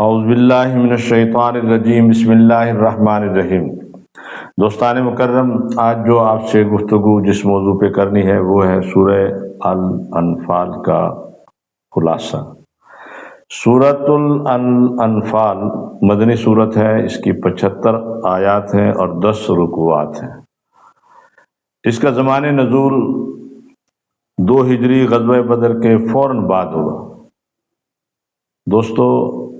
اعوذ باللہ من الشیطان الرجیم، بسم اللہ الرحمن الرحیم۔ دوستان مکرم، آج جو آپ سے گفتگو جس موضوع پہ کرنی ہے وہ ہے سورہ الانفال کا خلاصہ۔ سورۃ الانفال مدنی صورت ہے، اس کی 75 آیات ہیں اور 10 رکوعات ہیں۔ اس کا زمان نزول 2 ہجری غزوہ بدر کے فوراً بعد ہوا۔ دوستو،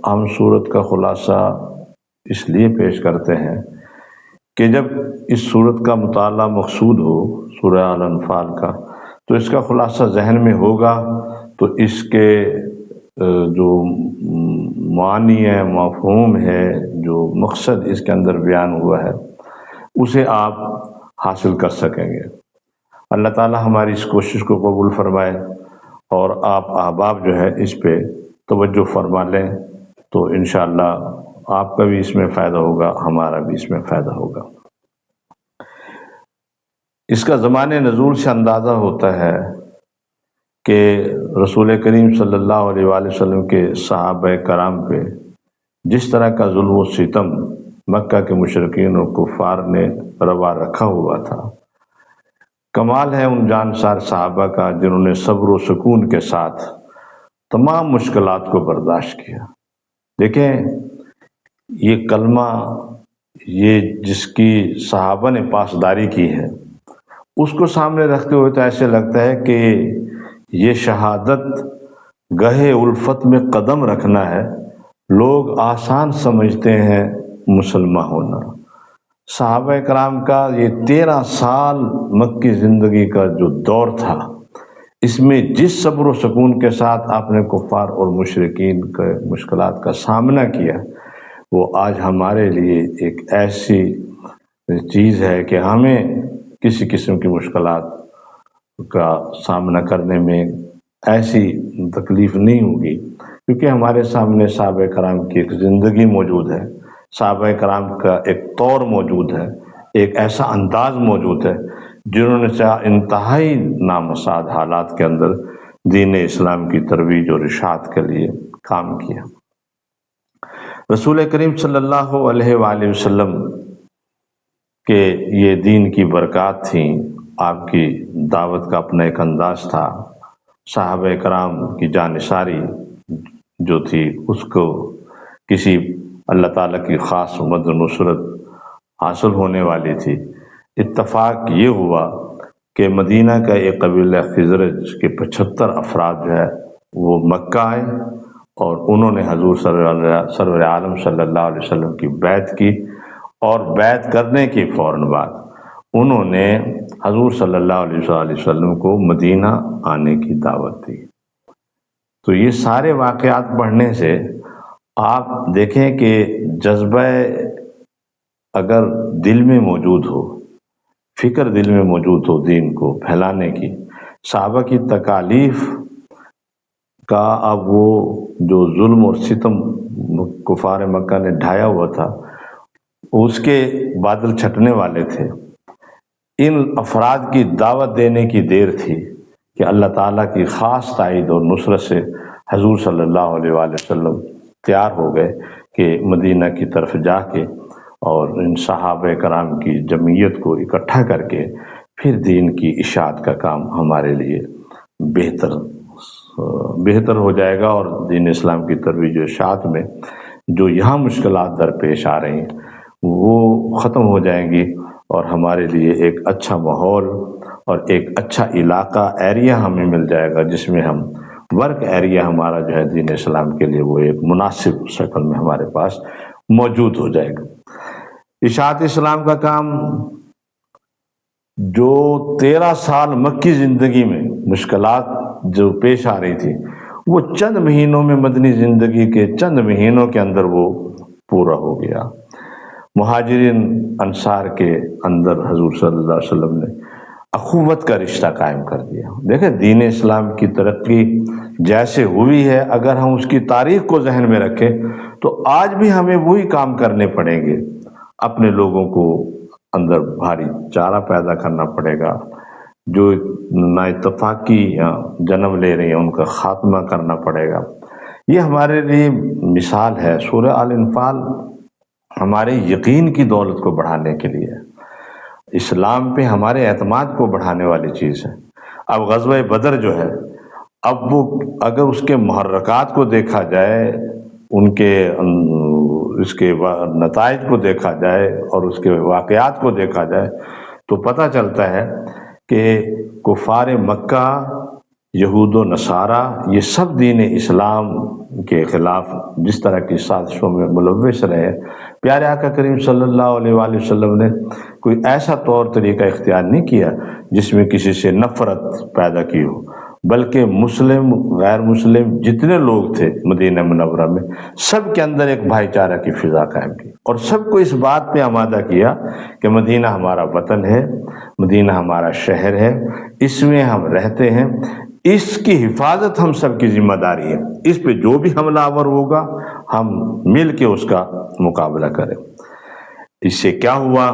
ہم سورت کا خلاصہ اس لیے پیش کرتے ہیں کہ جب اس سورت کا مطالعہ مقصود ہو، سورہ الانفال کا، تو اس کا خلاصہ ذہن میں ہوگا تو اس کے جو معنی ہے، مفہوم ہے، جو مقصد اس کے اندر بیان ہوا ہے اسے آپ حاصل کر سکیں گے۔ اللہ تعالی ہماری اس کوشش کو قبول فرمائے اور آپ احباب جو ہے اس پہ توجہ فرما لیں تو انشاءاللہ آپ کا بھی اس میں فائدہ ہوگا، ہمارا بھی اس میں فائدہ ہوگا۔ اس کا زمان نزول سے اندازہ ہوتا ہے کہ رسول کریم صلی اللہ علیہ وآلہ وسلم کے صحابہ کرام پہ جس طرح کا ظلم و ستم مکہ کے مشرکین اور کفار نے روا رکھا ہوا تھا، کمال ہے ان جانسار صحابہ کا جنہوں نے صبر و سکون کے ساتھ تمام مشکلات کو برداشت کیا۔ دیکھیں، یہ کلمہ، یہ جس کی صحابہ نے پاسداری کی ہے، اس کو سامنے رکھتے ہوئے تو ایسے لگتا ہے کہ یہ شہادت گہے الفت میں قدم رکھنا ہے۔ لوگ آسان سمجھتے ہیں مسلمان ہونا۔ صحابہ کرام کا یہ 13 سال مکی زندگی کا جو دور تھا، اس میں جس صبر و سکون کے ساتھ آپ نے کفار اور مشرکین کے مشکلات کا سامنا کیا، وہ آج ہمارے لیے ایک ایسی چیز ہے کہ ہمیں کسی قسم کی مشکلات کا سامنا کرنے میں ایسی تکلیف نہیں ہوگی، کیونکہ ہمارے سامنے صحابہ کرام کی ایک زندگی موجود ہے، صحابہ کرام کا ایک طور موجود ہے، ایک ایسا انداز موجود ہے جنہوں نے انتہائی نامساعد حالات کے اندر دین اسلام کی ترویج اور اشاعت کے لیے کام کیا۔ رسول کریم صلی اللہ علیہ وآلہ وسلم کے یہ دین کی برکات تھیں، آپ کی دعوت کا اپنا ایک انداز تھا۔ صحابہ کرام کی جانثاری جو تھی اس کو کسی اللہ تعالیٰ کی خاص مدد و نصرت حاصل ہونے والی تھی۔ اتفاق یہ ہوا کہ مدینہ کا ایک قبیلہ خزرج کے 75 افراد جو ہے وہ مکہ آئے اور انہوں نے حضور سرور عالم صلی اللہ علیہ وسلم کی بیعت کی، اور بیعت کرنے کے فوراً بعد انہوں نے حضور صلی اللہ علیہ وسلم کو مدینہ آنے کی دعوت دی۔ تو یہ سارے واقعات پڑھنے سے آپ دیکھیں کہ جذبہ اگر دل میں موجود ہو، فکر دل میں موجود ہو دین کو پھیلانے کی، صحابہ کی تکالیف کا اب وہ جو ظلم اور ستم کفار مکہ نے ڈھایا ہوا تھا اس کے بادل چھٹنے والے تھے۔ ان افراد کی دعوت دینے کی دیر تھی کہ اللہ تعالیٰ کی خاص تائید اور نصرت سے حضور صلی اللہ علیہ وآلہ وسلم تیار ہو گئے کہ مدینہ کی طرف جا کے اور ان صحابہ کرام کی جمعیت کو اکٹھا کر کے پھر دین کی اشاعت کا کام ہمارے لیے بہتر ہو جائے گا، اور دین اسلام کی ترویج و اشاعت میں جو یہاں مشکلات درپیش آ رہی ہیں وہ ختم ہو جائیں گی، اور ہمارے لیے ایک اچھا ماحول اور ایک اچھا علاقہ ایریا ہمیں مل جائے گا، جس میں ہم ورک ایریا ہمارا جو ہے دین اسلام کے لیے وہ ایک مناسب شکل میں ہمارے پاس موجود ہو جائے گا۔ اشاعت اسلام کا کام جو 13 سال مکی زندگی میں مشکلات جو پیش آ رہی تھی، وہ چند مہینوں میں مدنی زندگی کے چند مہینوں کے اندر وہ پورا ہو گیا۔ مہاجرین انصار کے اندر حضور صلی اللہ علیہ وسلم نے اخوت کا رشتہ قائم کر دیا۔ دیکھیں، دین اسلام کی ترقی جیسے ہوئی ہے، اگر ہم اس کی تاریخ کو ذہن میں رکھیں تو آج بھی ہمیں وہی کام کرنے پڑیں گے۔ اپنے لوگوں کو اندر بھاری چارہ پیدا کرنا پڑے گا، جو نا اتفاقی جنم لے رہے ہیں ان کا خاتمہ کرنا پڑے گا، یہ ہمارے لیے مثال ہے۔ سورہ آل انفال ہمارے یقین کی دولت کو بڑھانے کے لیے، اسلام پہ ہمارے اعتماد کو بڑھانے والی چیز ہے۔ اب غزوہ بدر جو ہے، اب وہ اگر اس کے محرکات کو دیکھا جائے، ان کے اس کے نتائج کو دیکھا جائے اور اس کے واقعات کو دیکھا جائے تو پتہ چلتا ہے کہ کفار مکہ، یہود و نصارہ، یہ سب دین اسلام کے خلاف جس طرح کی سازشوں میں ملوث رہے، پیارے آقا کریم صلی اللہ علیہ وآلہ وسلم نے کوئی ایسا طور طریقہ اختیار نہیں کیا جس میں کسی سے نفرت پیدا کی ہو، بلکہ مسلم غیر مسلم جتنے لوگ تھے مدینہ منورہ میں، سب کے اندر ایک بھائی چارہ کی فضا قائم کی اور سب کو اس بات پہ آمادہ کیا کہ مدینہ ہمارا وطن ہے، مدینہ ہمارا شہر ہے، اس میں ہم رہتے ہیں، اس کی حفاظت ہم سب کی ذمہ داری ہے، اس پہ جو بھی حملہ آور ہوگا ہم مل کے اس کا مقابلہ کریں۔ اس سے کیا ہوا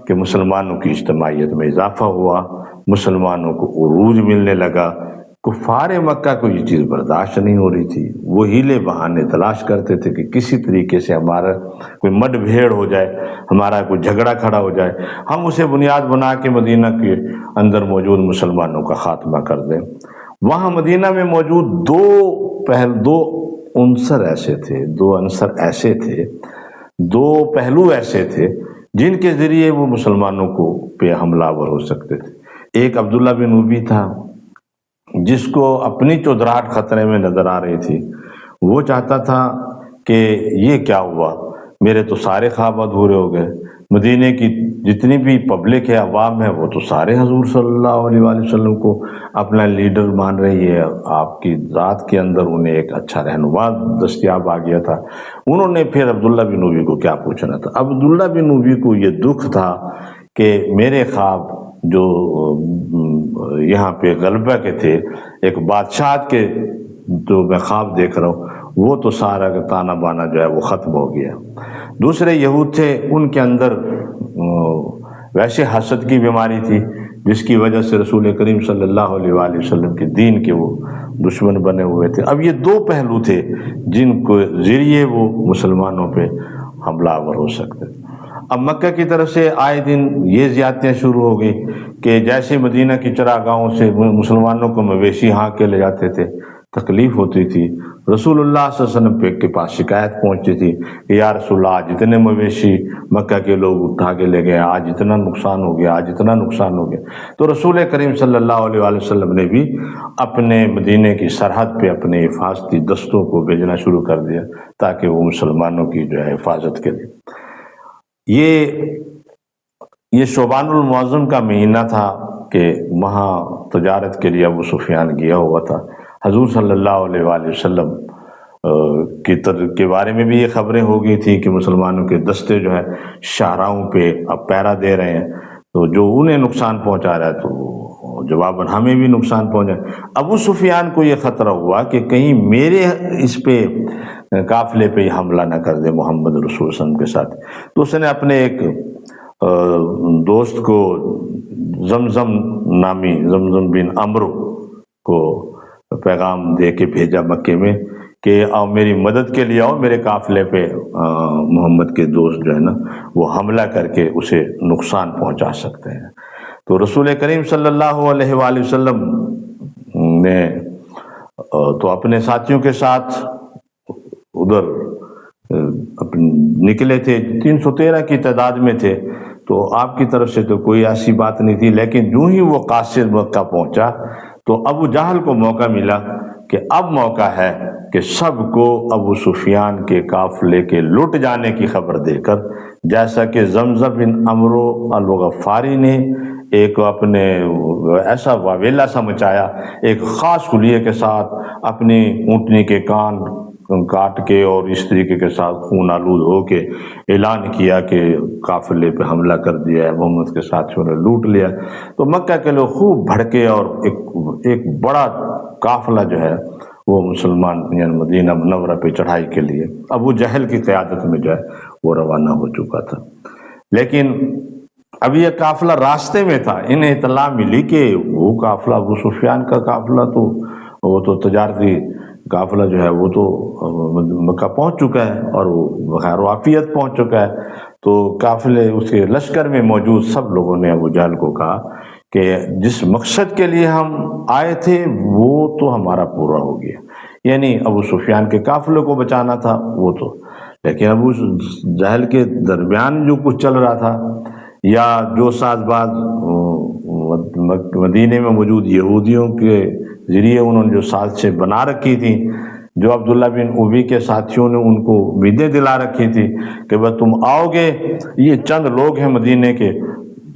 کہ مسلمانوں کی اجتماعیت میں اضافہ ہوا، مسلمانوں کو عروج ملنے لگا۔ کفار مکہ کو یہ چیز برداشت نہیں ہو رہی تھی، وہ ہیلے بہانے تلاش کرتے تھے کہ کسی طریقے سے ہمارا کوئی مڈ بھیڑ ہو جائے، ہمارا کوئی جھگڑا کھڑا ہو جائے، ہم اسے بنیاد بنا کے مدینہ کے اندر موجود مسلمانوں کا خاتمہ کر دیں۔ وہاں مدینہ میں موجود دو عنصر ایسے تھے، دو پہلو ایسے تھے جن کے ذریعے وہ مسلمانوں کو پہ حملہ آور ہو سکتے تھے۔ ایک عبداللہ بن ابی تھا، جس کو اپنی چودراہٹ خطرے میں نظر آ رہی تھی۔ وہ چاہتا تھا کہ یہ کیا ہوا، میرے تو سارے خواب ادھورے ہو گئے، مدینے کی جتنی بھی پبلک ہے، عوام ہے، وہ تو سارے حضور صلی اللہ علیہ وآلہ وسلم کو اپنا لیڈر مان رہی ہے، آپ کی ذات کے اندر انہیں ایک اچھا رہنما دستیاب آ گیا تھا۔ انہوں نے پھر عبداللہ بن ابی کو کیا پوچھنا تھا؟ عبداللہ بن ابی کو یہ دکھ تھا کہ میرے خواب جو یہاں پہ غلبہ کے تھے، ایک بادشاہ کے جو میں خواب دیکھ رہا ہوں، وہ تو سارا تانا بانا جو ہے وہ ختم ہو گیا۔ دوسرے یہود تھے، ان کے اندر ویسے حسد کی بیماری تھی جس کی وجہ سے رسول کریم صلی اللہ علیہ وآلہ وسلم کے دین کے وہ دشمن بنے ہوئے تھے۔ اب یہ دو پہلو تھے جن کو ذریعے وہ مسلمانوں پہ حملہ آور ہو سکتے تھے۔ اب مکہ کی طرف سے آئے دن یہ زیادتیاں شروع ہو گئی کہ جیسے مدینہ کی چراگاہوں سے مسلمانوں کو مویشی ہانک کے لے جاتے تھے، تکلیف ہوتی تھی۔ رسول اللہ صلی اللہ علیہ وسلم کے پاس شکایت پہنچتی تھی کہ یا رسول اللہ، آج اتنے مویشی مکہ کے لوگ اٹھا کے لے گئے، آج اتنا نقصان ہو گیا، آج اتنا نقصان ہو گیا۔ تو رسول کریم صلی اللہ علیہ وآلہ وسلم نے بھی اپنے مدینے کی سرحد پہ اپنے حفاظتی دستوں کو بھیجنا شروع کر دیا تاکہ وہ مسلمانوں کی جو ہے حفاظت کرے۔ یہ شعبان المعظم کا مہینہ تھا کہ وہاں تجارت کے لیے ابو سفیان گیا ہوا تھا۔ حضور صلی اللہ علیہ وآلہ وسلم کے بارے میں بھی یہ خبریں ہو گئی تھی کہ مسلمانوں کے دستے جو ہے شاہراہوں پہ اب پہرا دے رہے ہیں، تو جو انہیں نقصان پہنچا رہا ہے تو جواباً ہمیں بھی نقصان پہنچا۔ ابو سفیان کو یہ خطرہ ہوا کہ کہیں میرے اس پہ قافلے پہ حملہ نہ کر دے محمد رسول صلی اللہ علیہ وسلم کے ساتھ۔ تو اس نے اپنے ایک دوست کو زمزم بن عمرو کو پیغام دے کے بھیجا مکے میں کہ آؤ میری مدد کے لیے آؤ، میرے قافلے پہ محمد کے دوست جو ہے نا وہ حملہ کر کے اسے نقصان پہنچا سکتے ہیں۔ تو رسول کریم صلی اللہ علیہ وآلہ وسلم نے تو اپنے ساتھیوں کے ساتھ ادھر نکلے تھے، 313 کی تعداد میں تھے، تو آپ کی طرف سے تو کوئی ایسی بات نہیں تھی، لیکن جو ہی وہ قاصد مکہ پہنچا تو ابو جہل کو موقع ملا کہ اب موقع ہے کہ سب کو ابو سفیان کے قافلے کے لٹ جانے کی خبر دے کر، جیسا کہ زمزم بن عمرو الغفاری نے ایک اپنے ایسا واویلا سا مچایا، ایک خاص خلیے کے ساتھ اپنی اونٹنی کے کان کاٹ کے اور اس طریقے کے ساتھ خون آلود ہو کے اعلان کیا کہ قافلے پہ حملہ کر دیا ہے، محمد کے ساتھیوں نے لوٹ لیا۔ تو مکہ کے لوگ خوب بھڑکے اور ایک بڑا قافلہ جو ہے وہ مسلمان یعنی مدینہ منورہ پہ چڑھائی کے لیے ابو جہل کی قیادت میں جو ہے وہ روانہ ہو چکا تھا۔ لیکن اب یہ قافلہ راستے میں تھا، انہیں اطلاع ملی کہ وہ قافلہ ابو سفیان کا قافلہ تو وہ تو تجارتی قافلہ جو ہے وہ تو مکہ پہنچ چکا ہے اور وہ بخیر و عافیت پہنچ چکا ہے. تو قافلے اس کے لشکر میں موجود سب لوگوں نے ابو جہل کو کہا کہ جس مقصد کے لیے ہم آئے تھے وہ تو ہمارا پورا ہو گیا، یعنی ابو سفیان کے قافلے کو بچانا تھا وہ تو. لیکن ابو جہل کے درمیان جو کچھ چل رہا تھا یا جو ساز باز مدینے میں موجود یہودیوں کے ذریعے انہوں نے جو سازشیں بنا رکھی تھیں، جو عبداللہ بن ابی کے ساتھیوں نے ان کو امیدیں دلا رکھی تھی کہ بس تم آؤ گے، یہ چند لوگ ہیں مدینے کے،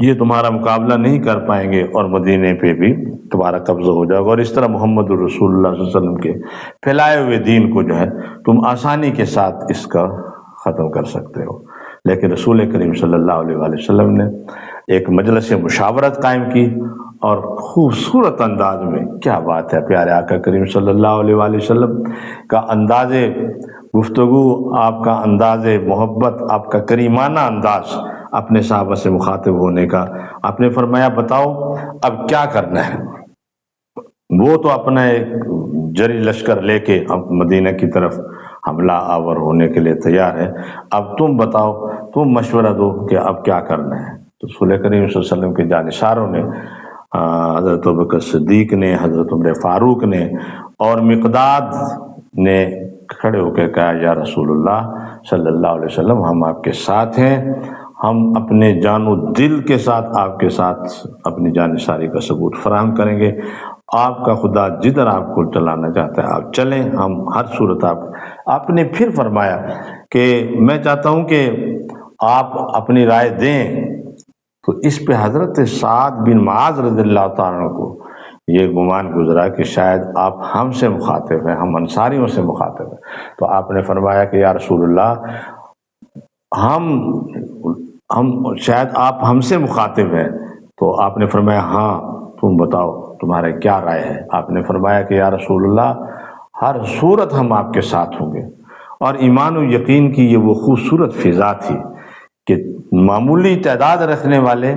یہ تمہارا مقابلہ نہیں کر پائیں گے اور مدینے پہ بھی تمہارا قبضہ ہو جائے گا، اور اس طرح محمد الرسول اللہ صلی اللہ علیہ وسلم کے پھیلائے ہوئے دین کو جو ہے تم آسانی کے ساتھ اس کا ختم کر سکتے ہو. لیکن رسول کریم صلی اللہ علیہ وآلہ وسلم نے ایک مجلس مشاورت قائم کی اور خوبصورت انداز میں، کیا بات ہے، پیارے آقا کریم صلی اللہ علیہ وآلہ وسلم کا انداز گفتگو، آپ کا انداز محبت، آپ کا کریمانہ انداز اپنے صحابہ سے مخاطب ہونے کا. آپ نے فرمایا بتاؤ اب کیا کرنا ہے. وہ تو اپنا ایک جری لشکر لے کے اب مدینہ کی طرف حملہ آور ہونے کے لیے تیار ہے، اب تم بتاؤ، تم مشورہ دو کہ اب کیا کرنا ہے. تو رسول کریم صلی اللہ علیہ وسلم کے جانشاروں نے، حضرت ابوبکر صدیق نے، حضرت عمر فاروق نے اور مقداد نے کھڑے ہو کے کہا یا رسول اللہ صلی اللہ علیہ وسلم، ہم آپ کے ساتھ ہیں، ہم اپنے جان و دل کے ساتھ آپ کے ساتھ اپنی جانشاری کا ثبوت فراہم کریں گے. آپ کا خدا جدھر آپ کو چلانا چاہتا ہے آپ چلیں، ہم ہر صورت آپ نے پھر فرمایا کہ میں چاہتا ہوں کہ آپ اپنی رائے دیں. تو اس پہ حضرت سعد بن معاذ رضی اللہ تعالیٰ عنہ کو یہ گمان گزرا کہ شاید آپ ہم سے مخاطب ہیں، ہم انصاریوں سے مخاطب ہیں. تو آپ نے فرمایا کہ یا رسول اللہ ہم شاید آپ ہم سے مخاطب ہیں. تو آپ نے فرمایا ہاں تم بتاؤ تمہارے کیا رائے ہے. آپ نے فرمایا کہ یا رسول اللہ ہر صورت ہم آپ کے ساتھ ہوں گے. اور ایمان و یقین کی یہ وہ خوبصورت فضا تھی کہ معمولی تعداد رکھنے والے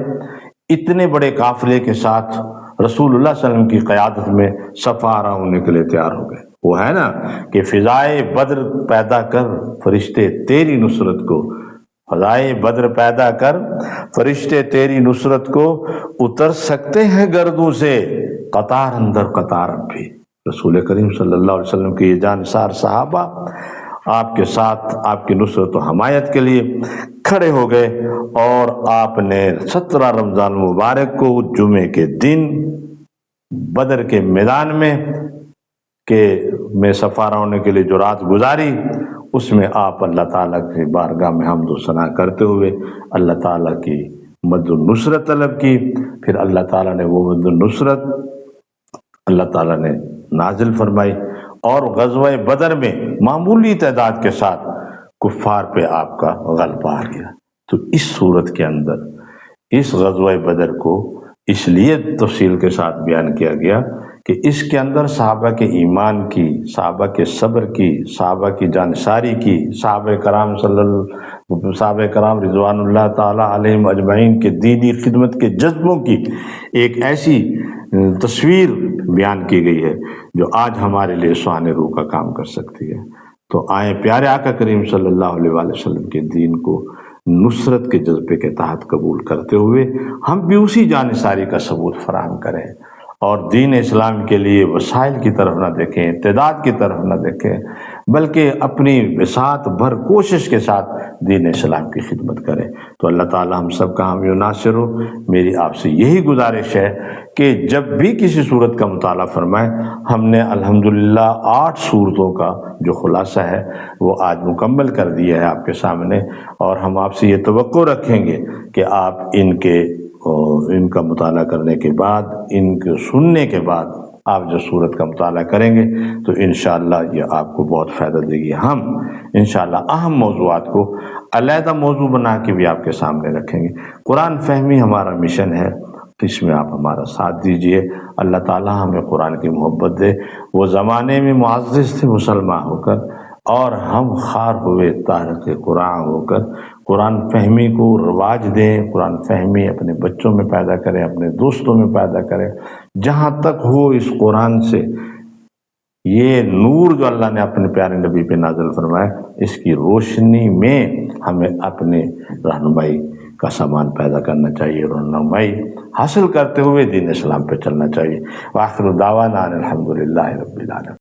اتنے بڑے قافلے کے ساتھ رسول اللہ صلی اللہ علیہ وسلم کی قیادت میں صف آرا ہونے کے لیے تیار ہو گئے. وہ ہے نا کہ فضائے بدر پیدا کر فرشتے تیری نصرت کو، فضائے بدر پیدا کر فرشتے تیری نصرت کو، اتر سکتے ہیں گردوں سے قطار اندر قطار اب بھی. رسول کریم صلی اللہ علیہ وسلم کے یہ جانسار صحابہ آپ کے ساتھ آپ کی نصرت و حمایت کے لیے کھڑے ہو گئے. اور آپ نے 17 رمضان مبارک کو جمعے کے دن بدر کے میدان میں سفارہ ہونے کے لیے جو رات گزاری، اس میں آپ اللہ تعالیٰ کی بارگاہ میں حمد و ثنا کرتے ہوئے اللہ تعالیٰ کی مد النصرت طلب کی. پھر اللہ تعالیٰ نے وہ مد النصرت اللہ تعالیٰ نے نازل فرمائی اور غزوہ بدر میں معمولی تعداد کے ساتھ کفار پہ آپ کا غلبہ آ گیا. تو اس صورت کے اندر اس غزوہ بدر کو اس لیے تفصیل کے ساتھ بیان کیا گیا کہ اس کے اندر صحابہ کے ایمان کی، صحابہ کے صبر کی، صحابہ کی جانشاری کی، صحابہ کرام رضوان اللہ تعالی علیہم اجمعین کے دینی خدمت کے جذبوں کی ایک ایسی تصویر بیان کی گئی ہے جو آج ہمارے لیے سوانح روح کا کام کر سکتی ہے. تو آئیں پیارے آقا کریم صلی اللہ علیہ وآلہ وسلم کے دین کو نصرت کے جذبے کے تحت قبول کرتے ہوئے ہم بھی اسی جانشاری کا ثبوت فراہم کریں اور دین اسلام کے لیے وسائل کی طرف نہ دیکھیں، تعداد کی طرف نہ دیکھیں، بلکہ اپنی بساط بھر کوشش کے ساتھ دین اسلام کی خدمت کریں. تو اللہ تعالی ہم سب کا حامی و ناصر ہو. میری آپ سے یہی گزارش ہے کہ جب بھی کسی صورت کا مطالعہ فرمائیں، ہم نے الحمدللہ 8 صورتوں کا جو خلاصہ ہے وہ آج مکمل کر دیا ہے آپ کے سامنے، اور ہم آپ سے یہ توقع رکھیں گے کہ آپ ان کا مطالعہ کرنے کے بعد، ان کے سننے کے بعد آپ جو صورت کا مطالعہ کریں گے تو انشاءاللہ یہ آپ کو بہت فائدہ دے گی. ہم انشاءاللہ اہم موضوعات کو علیحدہ موضوع بنا کے بھی آپ کے سامنے رکھیں گے. قرآن فہمی ہمارا مشن ہے، اس میں آپ ہمارا ساتھ دیجئے. اللہ تعالی ہمیں قرآن کی محبت دے. وہ زمانے میں معزز تھے مسلمان ہو کر، اور ہم خار ہوئے تارک قرآن ہو کر قرآن فہمی کو رواج دیں. قرآن فہمی اپنے بچوں میں پیدا کریں، اپنے دوستوں میں پیدا کریں. جہاں تک ہو اس قرآن سے یہ نور جو اللہ نے اپنے پیارے نبی پہ نازل فرمایا، اس کی روشنی میں ہمیں اپنے رہنمائی کا سامان پیدا کرنا چاہیے، رہنمائی حاصل کرتے ہوئے دین اسلام پہ چلنا چاہیے۔ وآخر دعوانا ان الحمد للہ رب العالمین۔